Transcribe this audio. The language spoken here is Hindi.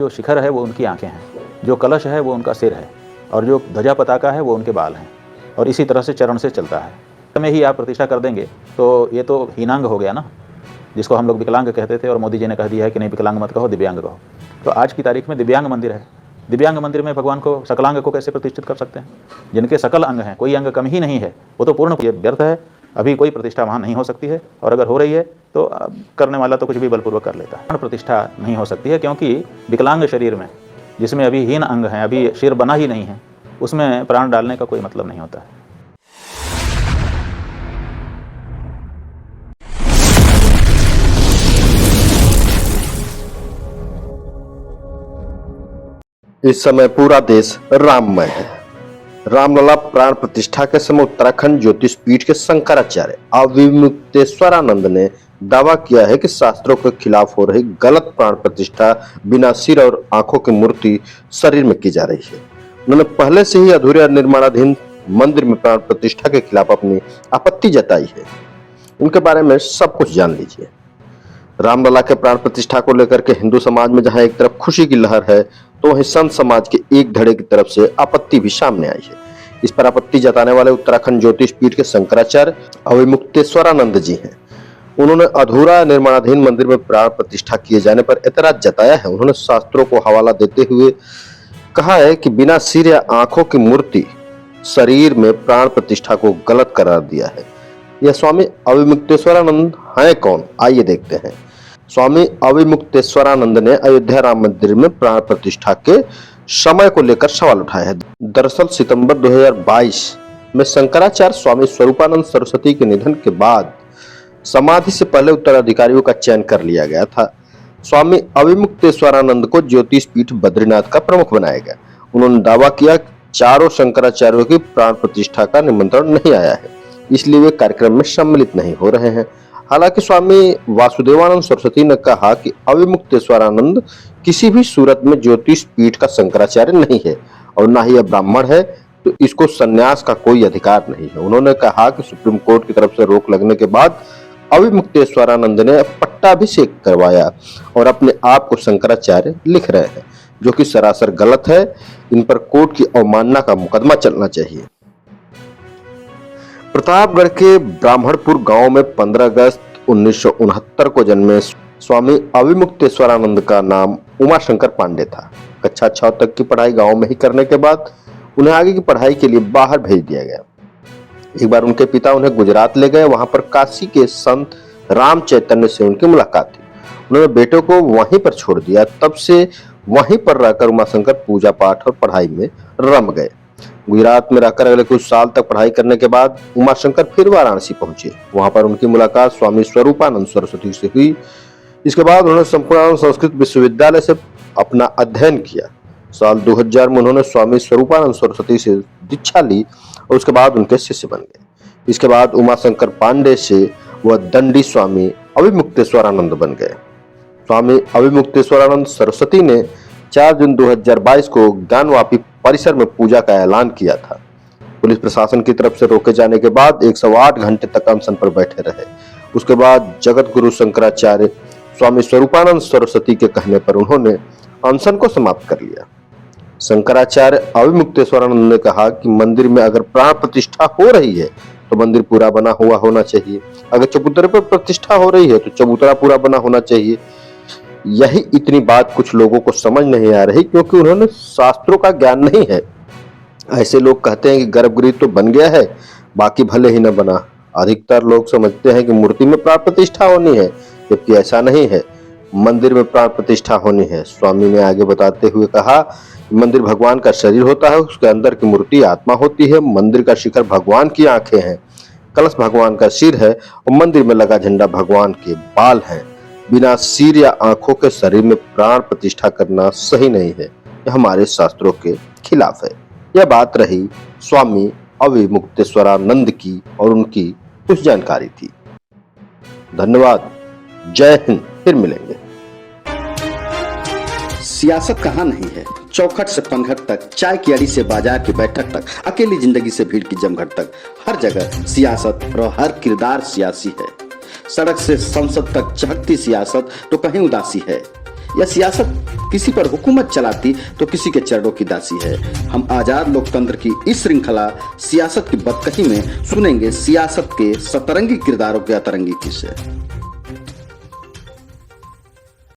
जो शिखर है वो उनकी आंखें हैं, जो कलश है वो उनका सिर है, और जो ध्वजा पताका है वो उनके बाल हैं, और इसी तरह से चरण से चलता है। में ही आप प्रतिष्ठा कर देंगे तो ये तो हीनांग हो गया ना, जिसको हम लोग विकलांग कहते थे, और मोदी जी ने कह दिया है कि नहीं विकलांग मत कहो, दिव्यांग कहो। तो आज की तारीख में दिव्यांग मंदिर है, दिव्यांग मंदिर में भगवान को सकलांग को कैसे प्रतिष्ठित कर सकते हैं? जिनके सकल अंग हैं, कोई अंग कम ही नहीं है, वो तो पूर्ण व्यर्थ है। अभी कोई प्रतिष्ठा वहाँ नहीं हो सकती है, और अगर हो रही है तो करने वाला तो कुछ भी बलपूर्वक कर लेता है। प्रतिष्ठा नहीं हो सकती है क्योंकि विकलांग शरीर में, जिसमें अभी हीन अंग हैं, अभी सिर बना ही नहीं है, उसमें प्राण डालने का कोई मतलब नहीं होता है। इस समय पूरा देश राममय है। रामलला प्राण प्रतिष्ठा के समय उत्तराखंड ज्योतिष पीठ के शंकराचार्य अविमुक्तेश्वरानंद ने दावा किया है कि शास्त्रों के खिलाफ हो रही गलत प्राण प्रतिष्ठा बिना सिर और आंखों की मूर्ति शरीर में की जा रही है। उन्होंने पहले से ही अधूरे और निर्माणाधीन मंदिर में प्राण प्रतिष्ठा के खिलाफ अपनी आपत्ति जताई है। उनके बारे में सब कुछ जान लीजिए। रामलला के प्राण प्रतिष्ठा को लेकर के हिंदू समाज में जहां एक तरफ खुशी की लहर है, तो वहीं संत समाज के एक धड़े की तरफ से आपत्ति भी सामने आई है। इस पर आपत्ति जताने वाले उत्तराखंड ज्योतिष पीठ के शंकराचार्य अविमुक्तेश्वरानंद जी हैं। उन्होंने अधूरा निर्माणाधीन मंदिर में प्राण प्रतिष्ठा किए जाने पर ऐतराज जताया है। उन्होंने शास्त्रों को हवाला देते हुए कहा है कि बिना सिर या आंखों की मूर्ति शरीर में प्राण प्रतिष्ठा को गलत करार दिया है। यह स्वामी अविमुक्तेश्वरानंद हैं कौन, आइए देखते हैं। स्वामी अविमुक्तेश्वरानंद ने अयोध्या राम मंदिर में प्राण प्रतिष्ठा के समय को लेकर सवाल उठाया है। दरअसल सितंबर 2022 में शंकराचार्य स्वामी स्वरूपानंद सरस्वती के निधन के बाद समाधि से पहले उत्तराधिकारियों का चयन कर लिया गया था। स्वामी अविमुक्तेश्वरानंद को ज्योतिष पीठ बद्रीनाथ का प्रमुख बनाया गया। उन्होंने दावा किया कि चारों शंकराचार्यों की प्राण प्रतिष्ठा का निमंत्रण नहीं आया है, इसलिए वे कार्यक्रम में सम्मिलित नहीं हो रहे हैं। हालांकि स्वामी वासुदेवानंद सरस्वती ने कहा कि अविमुक्तेश्वरानंद किसी भी सूरत में ज्योतिष पीठ का शंकराचार्य नहीं है, और ना ही यह ब्राह्मण है, तो इसको संन्यास का कोई अधिकार नहीं है। उन्होंने कहा कि सुप्रीम कोर्ट की तरफ से रोक लगने के बाद अविमुक्तेश्वरानंद ने पट्टाभिषेक करवाया और अपने आप को शंकराचार्य लिख रहे हैं, जो कि सरासर गलत है। इन पर कोर्ट की अवमानना का मुकदमा चलना चाहिए। प्रतापगढ़ के ब्राह्मणपुर गांव में 15 अगस्त 1969 को जन्मे स्वामी अविमुक्तेश्वरानंद का नाम उमाशंकर पांडे था। कक्षा 6 तक की पढ़ाई गांव में ही करने के बाद उन्हें आगे की पढ़ाई के लिए बाहर भेज दिया गया। एक बार उनके पिता उन्हें गुजरात ले गए। वहां पर काशी के संत राम चैतन्य से उनकी मुलाकात थी। उन्होंने बेटे को वहीं पर छोड़ दिया। तब से वहीं पर रहकर उमाशंकर पूजा पाठ और पढ़ाई में रम गए। गुजरात में रहकर अगले कुछ साल तक पढ़ाई करने के बाद उमाशंकर फिर वाराणसी पहुंचे। वहां पर उनकी मुलाकात स्वामी स्वरूपानंद सरस्वती से हुई। इसके बाद उन्होंने संपूर्ण संस्कृत विश्वविद्यालय से अपना अध्ययन किया। साल 2000 में उन्होंने स्वामी स्वरूपानंद सरस्वती से दीक्षा ली और उसके बाद उनके शिष्य बन गए। इसके बाद उमाशंकर पांडे से वह दंडी स्वामी अविमुक्तेश्वरानंद बन गए। स्वामी अविमुक्तेश्वरानंद सरस्वती ने 4 जून 2022 को ज्ञानवापी परिसर में पूजा का ऐलान किया था। पुलिस प्रशासन की तरफ से रोके जाने के बाद 108 घंटे तक अनशन पर बैठे रहे। उसके बाद जगत गुरु शंकराचार्य स्वामी स्वरूपानंद सरस्वती के कहने पर उन्होंने अनशन को समाप्त कर लिया। शंकराचार्य अविमुक्तेश्वरानंद ने कहा कि मंदिर में अगर प्राण प्रतिष्ठा हो रही है तो मंदिर पूरा बना हुआ होना चाहिए। अगर चबूतरे पर प्रतिष्ठा हो रही है तो चबूतरा पूरा बना होना चाहिए। यही इतनी बात कुछ लोगों को समझ नहीं आ रही, क्योंकि उन्होंने शास्त्रों का ज्ञान नहीं है। ऐसे लोग कहते हैं कि गर्भगृह तो बन गया है, बाकी भले ही न बना। अधिकतर लोग समझते हैं कि मूर्ति में प्राण प्रतिष्ठा होनी है, जबकि ऐसा नहीं है। मंदिर में प्राण प्रतिष्ठा होनी है। स्वामी ने आगे बताते हुए कहा, मंदिर भगवान का शरीर होता है, उसके अंदर की मूर्ति आत्मा होती है। मंदिर का शिखर भगवान की आंखें हैं, कलश भगवान का सिर है, और मंदिर में लगा झंडा भगवान के बाल हैं। बिना सिर या आंखों के शरीर में प्राण प्रतिष्ठा करना सही नहीं है। यह हमारे शास्त्रों के खिलाफ है। यह बात रही स्वामी अविमुक्तेश्वरानंद की, और उनकी कुछ जानकारी थी। धन्यवाद। जय हिंद। फिर मिलेंगे। सियासत कहाँ नहीं है, चौखट से पनघट तक, चाय की अड़ी से बाजार की बैठक तक, अकेली जिंदगी से भीड़ की जमघट तक, हर जगह सियासत और हर किरदार सियासी है। सड़क से संसद तक चहकती सियासत तो कहीं उदासी है। या सियासत किसी पर हुकूमत चलाती तो किसी के चरणों की दासी है। हम आजाद लोकतंत्र की इस श्रृंखला सियासत की बदकही में सुनेंगे सियासत के सतरंगी किरदारों के अतरंगी किस्से।